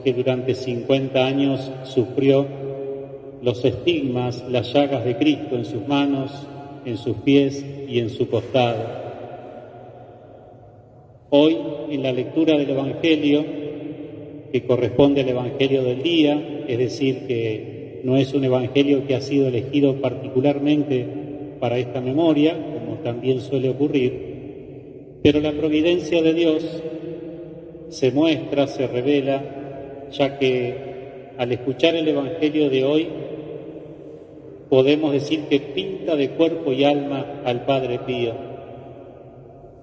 que durante 50 años sufrió los estigmas, las llagas de Cristo en sus manos, en sus pies y en su costado. Hoy, en la lectura del Evangelio, que corresponde al Evangelio del día, es decir, que no es un Evangelio que ha sido elegido particularmente para esta memoria, como también suele ocurrir, pero la providencia de Dios se muestra, se revela, ya que al escuchar el Evangelio de hoy, podemos decir que pinta de cuerpo y alma al Padre Pío.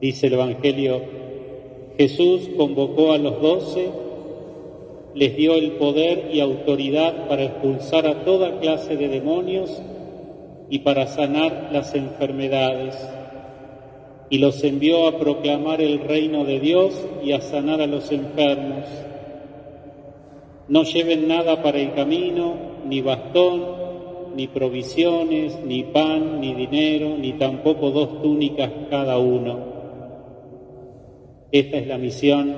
Dice el Evangelio: Jesús convocó a los 12, les dio el poder y autoridad para expulsar a toda clase de demonios y para sanar las enfermedades, y los envió a proclamar el reino de Dios y a sanar a los enfermos. No lleven nada para el camino, ni bastón, ni provisiones, ni pan, ni dinero, ni tampoco 2 túnicas cada uno. Esta es la misión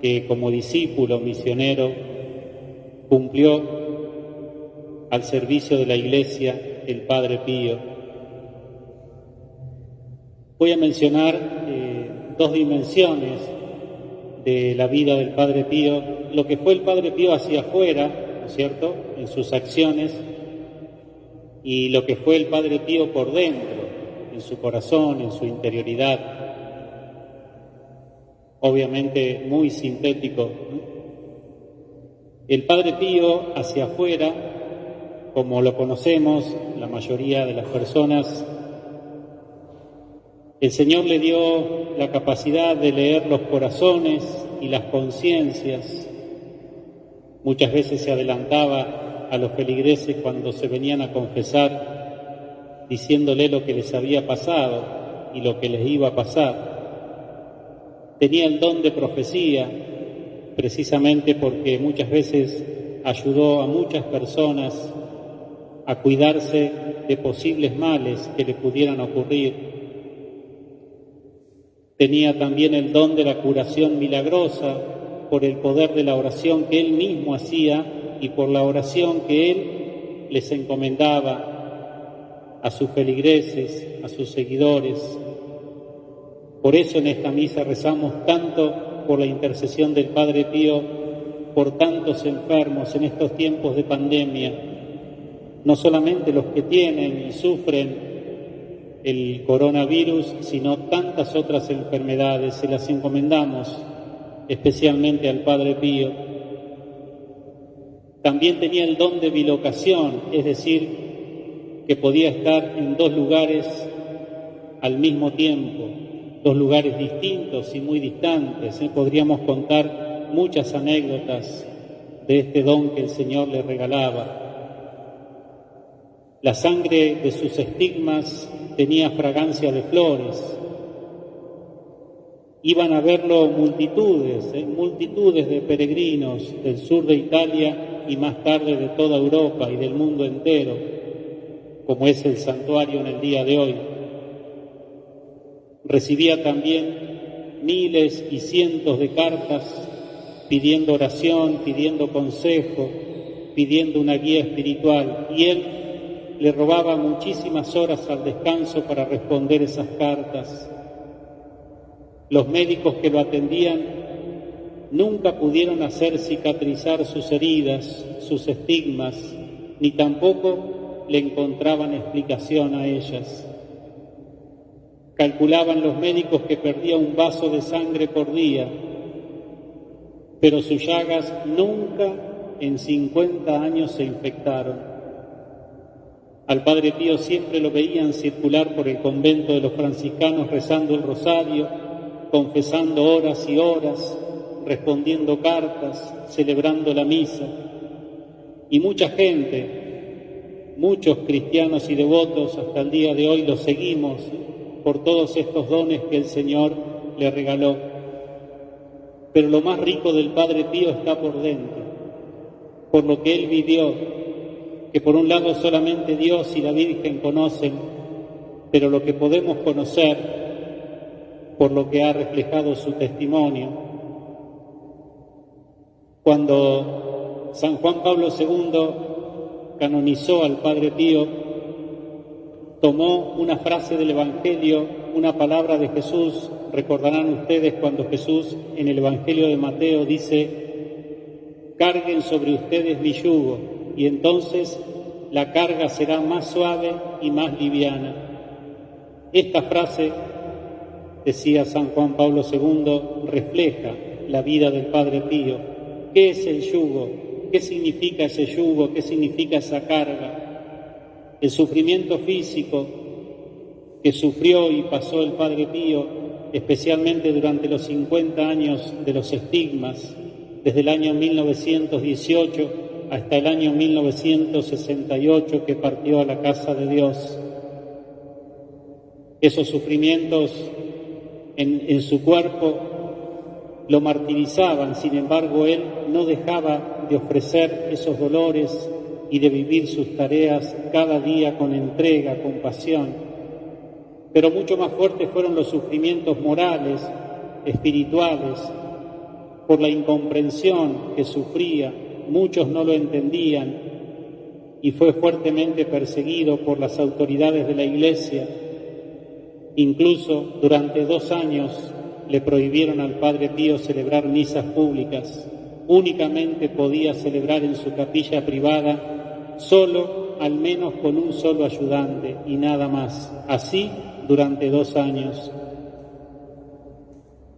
que como discípulo misionero cumplió al servicio de la Iglesia el Padre Pío. Voy a mencionar 2 dimensiones de la vida del Padre Pío, lo que fue el Padre Pío hacia afuera, ¿no es cierto?, en sus acciones, y lo que fue el Padre Pío por dentro, en su corazón, en su interioridad. Obviamente muy sintético. El Padre Pío hacia afuera, como lo conocemos la mayoría de las personas, el Señor le dio la capacidad de leer los corazones y las conciencias. Muchas veces se adelantaba a los feligreses cuando se venían a confesar, diciéndole lo que les había pasado y lo que les iba a pasar. Tenía el don de profecía, precisamente porque muchas veces ayudó a muchas personas a cuidarse de posibles males que le pudieran ocurrir. Tenía también el don de la curación milagrosa por el poder de la oración que él mismo hacía y por la oración que él les encomendaba a sus feligreses, a sus seguidores. Por eso en esta misa rezamos tanto por la intercesión del Padre Pío, por tantos enfermos en estos tiempos de pandemia, no solamente los que tienen y sufren el coronavirus, sino tantas otras enfermedades. Se las encomendamos especialmente al Padre Pío. También tenía el don de bilocación, es decir, que podía estar en 2 lugares al mismo tiempo, 2 lugares distintos y muy distantes. Podríamos contar muchas anécdotas de este don que el Señor le regalaba. La sangre de sus estigmas tenía fragancia de flores. Iban a verlo multitudes de peregrinos del sur de Italia y más tarde de toda Europa y del mundo entero, como es el santuario en el día de hoy. Recibía también miles y cientos de cartas pidiendo oración, pidiendo consejo, pidiendo una guía espiritual, y él le robaba muchísimas horas al descanso para responder esas cartas. Los médicos que lo atendían nunca pudieron hacer cicatrizar sus heridas, sus estigmas, ni tampoco le encontraban explicación a ellas. Calculaban los médicos que perdía un vaso de sangre por día, pero sus llagas nunca en 50 años se infectaron. Al Padre Pío siempre lo veían circular por el convento de los franciscanos rezando el rosario, confesando horas y horas, respondiendo cartas, celebrando la misa. Y mucha gente, muchos cristianos y devotos hasta el día de hoy lo seguimos por todos estos dones que el Señor le regaló. Pero lo más rico del Padre Pío está por dentro, por lo que él vivió, que por un lado solamente Dios y la Virgen conocen, pero lo que podemos conocer por lo que ha reflejado su testimonio. Cuando San Juan Pablo II canonizó al Padre Pío, tomó una frase del Evangelio, una palabra de Jesús. Recordarán ustedes cuando Jesús en el Evangelio de Mateo dice: carguen sobre ustedes mi yugo, y entonces la carga será más suave y más liviana. Esta frase, decía San Juan Pablo II, refleja la vida del Padre Pío. ¿Qué es el yugo? ¿Qué significa ese yugo? ¿Qué significa esa carga? El sufrimiento físico que sufrió y pasó el Padre Pío, especialmente durante los 50 años de los estigmas, desde el año 1918 hasta el año 1968 que partió a la casa de Dios. Esos sufrimientos en su cuerpo lo martirizaban, sin embargo él no dejaba de ofrecer esos dolores y de vivir sus tareas cada día con entrega, con pasión. Pero mucho más fuertes fueron los sufrimientos morales, espirituales, por la incomprensión que sufría. Muchos no lo entendían y fue fuertemente perseguido por las autoridades de la Iglesia. Incluso durante 2 años le prohibieron al Padre Pío celebrar misas públicas. Únicamente podía celebrar en su capilla privada, solo, al menos con un solo ayudante y nada más. Así durante 2 años.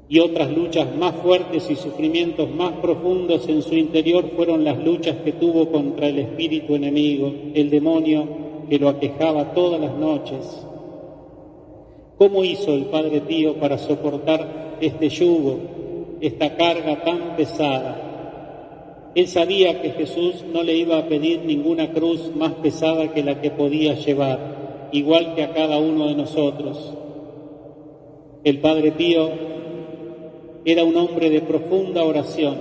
Y otras luchas más fuertes y sufrimientos más profundos en su interior fueron las luchas que tuvo contra el espíritu enemigo, el demonio que lo aquejaba todas las noches. ¿Cómo hizo el Padre Pío para soportar este yugo, esta carga tan pesada? Él sabía que Jesús no le iba a pedir ninguna cruz más pesada que la que podía llevar, igual que a cada uno de nosotros. El Padre Pío era un hombre de profunda oración.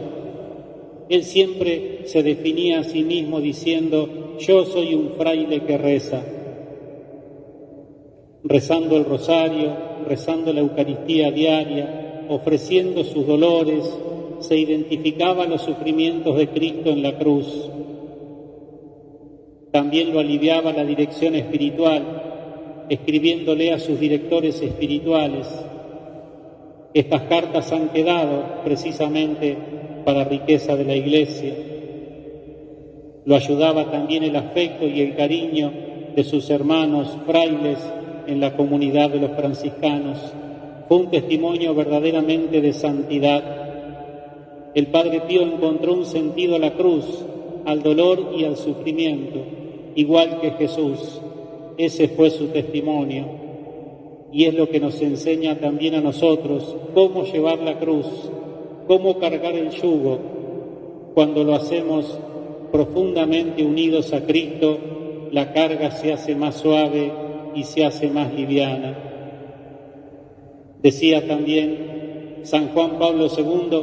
Él siempre se definía a sí mismo diciendo: yo soy un fraile que reza. Rezando el rosario, rezando la Eucaristía diaria, ofreciendo sus dolores, se identificaba los sufrimientos de Cristo en la cruz. También lo aliviaba la dirección espiritual, escribiéndole a sus directores espirituales. Estas cartas han quedado precisamente para riqueza de la Iglesia. Lo ayudaba también el afecto y el cariño de sus hermanos frailes en la comunidad de los franciscanos. Fue un testimonio verdaderamente de santidad. El Padre Pío encontró un sentido a la cruz, al dolor y al sufrimiento, igual que Jesús. Ese fue su testimonio. Y es lo que nos enseña también a nosotros, cómo llevar la cruz, cómo cargar el yugo. Cuando lo hacemos profundamente unidos a Cristo, la carga se hace más suave y se hace más liviana. Decía también San Juan Pablo II,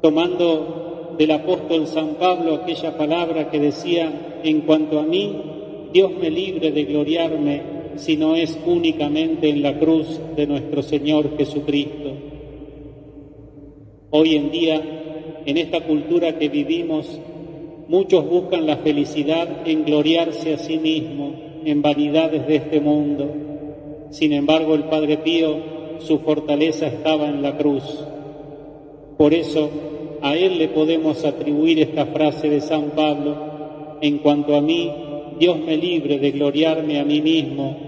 tomando del apóstol San Pablo aquella palabra que decía: en cuanto a mí, Dios me libre de gloriarme si no es únicamente en la cruz de nuestro Señor Jesucristo. Hoy en día, en esta cultura que vivimos, muchos buscan la felicidad en gloriarse a sí mismo, en vanidades de este mundo. Sin embargo, el Padre Pío, su fortaleza estaba en la cruz. Por eso, a él le podemos atribuir esta frase de San Pablo: en cuanto a mí, Dios me libre de gloriarme a mí mismo,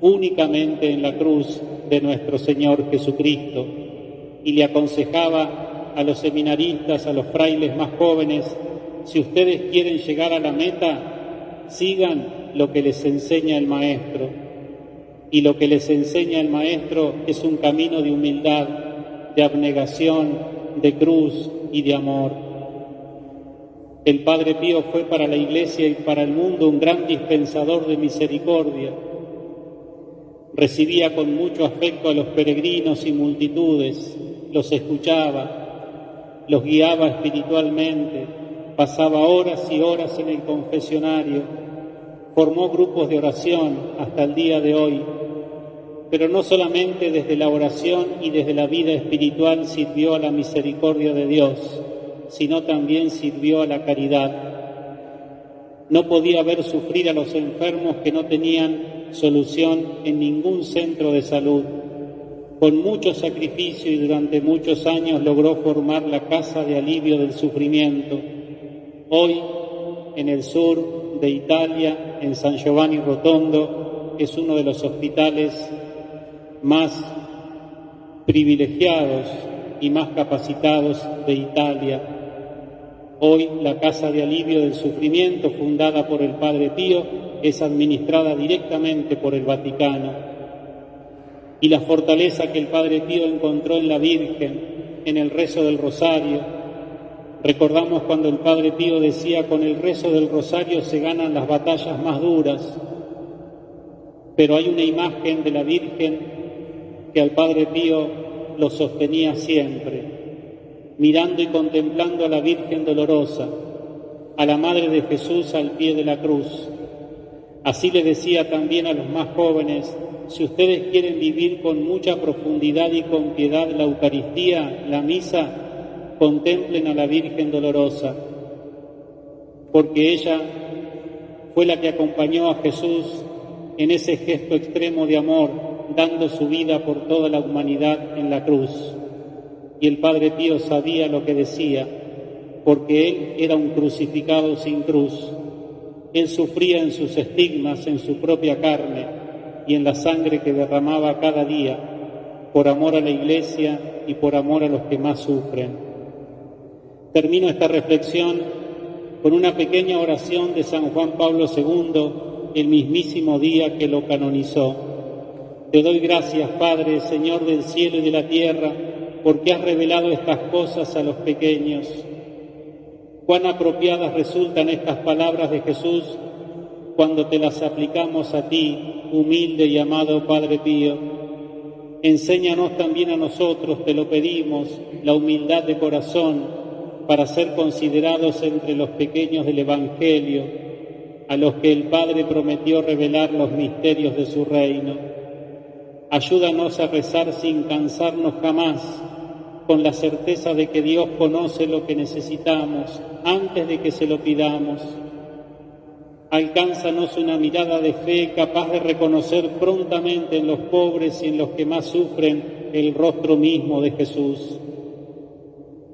únicamente en la cruz de nuestro Señor Jesucristo. Y le aconsejaba a los seminaristas, a los frailes más jóvenes: si ustedes quieren llegar a la meta, sigan lo que les enseña el Maestro. Y lo que les enseña el Maestro es un camino de humildad, de abnegación, de cruz y de amor. El Padre Pío fue para la Iglesia y para el mundo un gran dispensador de misericordia. Recibía con mucho afecto a los peregrinos y multitudes, los escuchaba, los guiaba espiritualmente, pasaba horas y horas en el confesionario, formó grupos de oración hasta el día de hoy, pero no solamente desde la oración y desde la vida espiritual sirvió a la misericordia de Dios, sino también sirvió a la caridad. No podía ver sufrir a los enfermos que no tenían solución en ningún centro de salud. Con mucho sacrificio y durante muchos años logró formar la Casa de Alivio del Sufrimiento. Hoy, en el sur de Italia, en San Giovanni Rotondo, es uno de los hospitales más privilegiados y más capacitados de Italia. Hoy la Casa de Alivio del Sufrimiento, fundada por el Padre Pío, es administrada directamente por el Vaticano. Y la fortaleza que el Padre Pío encontró en la Virgen, en el rezo del Rosario. Recordamos cuando el Padre Pío decía: con el rezo del Rosario se ganan las batallas más duras. Pero hay una imagen de la Virgen que al Padre Pío lo sostenía siempre, mirando y contemplando a la Virgen dolorosa, a la Madre de Jesús al pie de la cruz. Así le decía también a los más jóvenes: si ustedes quieren vivir con mucha profundidad y con piedad la Eucaristía, la misa, contemplen a la Virgen dolorosa, porque ella fue la que acompañó a Jesús en ese gesto extremo de amor, dando su vida por toda la humanidad en la cruz. Y el Padre Pío sabía lo que decía, porque él era un crucificado sin cruz. Él sufría en sus estigmas, en su propia carne y en la sangre que derramaba cada día, por amor a la Iglesia y por amor a los que más sufren. Termino esta reflexión con una pequeña oración de San Juan Pablo II, el mismísimo día que lo canonizó. Te doy gracias, Padre, Señor del cielo y de la tierra, porque has revelado estas cosas a los pequeños. Cuán apropiadas resultan estas palabras de Jesús cuando te las aplicamos a ti, humilde y amado Padre Pío. Enséñanos también a nosotros, te lo pedimos, la humildad de corazón para ser considerados entre los pequeños del Evangelio, a los que el Padre prometió revelar los misterios de su reino. Ayúdanos a rezar sin cansarnos jamás, con la certeza de que Dios conoce lo que necesitamos antes de que se lo pidamos. Alcánzanos una mirada de fe capaz de reconocer prontamente en los pobres y en los que más sufren el rostro mismo de Jesús.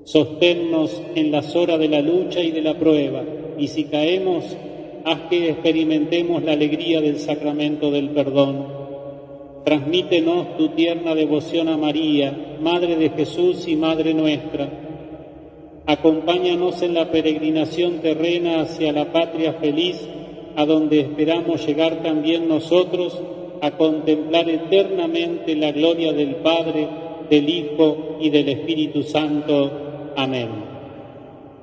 Sosténnos en las horas de la lucha y de la prueba, y si caemos, haz que experimentemos la alegría del sacramento del perdón. Transmítenos tu tierna devoción a María, Madre de Jesús y Madre nuestra. Acompáñanos en la peregrinación terrena hacia la patria feliz, a donde esperamos llegar también nosotros a contemplar eternamente la gloria del Padre, del Hijo y del Espíritu Santo. Amén.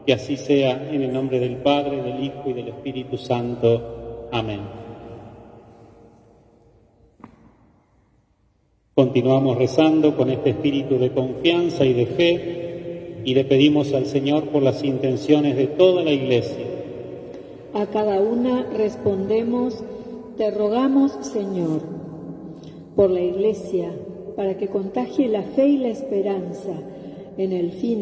Que así sea, en el nombre del Padre, del Hijo y del Espíritu Santo. Amén. Continuamos rezando con este espíritu de confianza y de fe y le pedimos al Señor por las intenciones de toda la Iglesia. A cada una respondemos: te rogamos, Señor, por la Iglesia, para que contagie la fe y la esperanza en el fin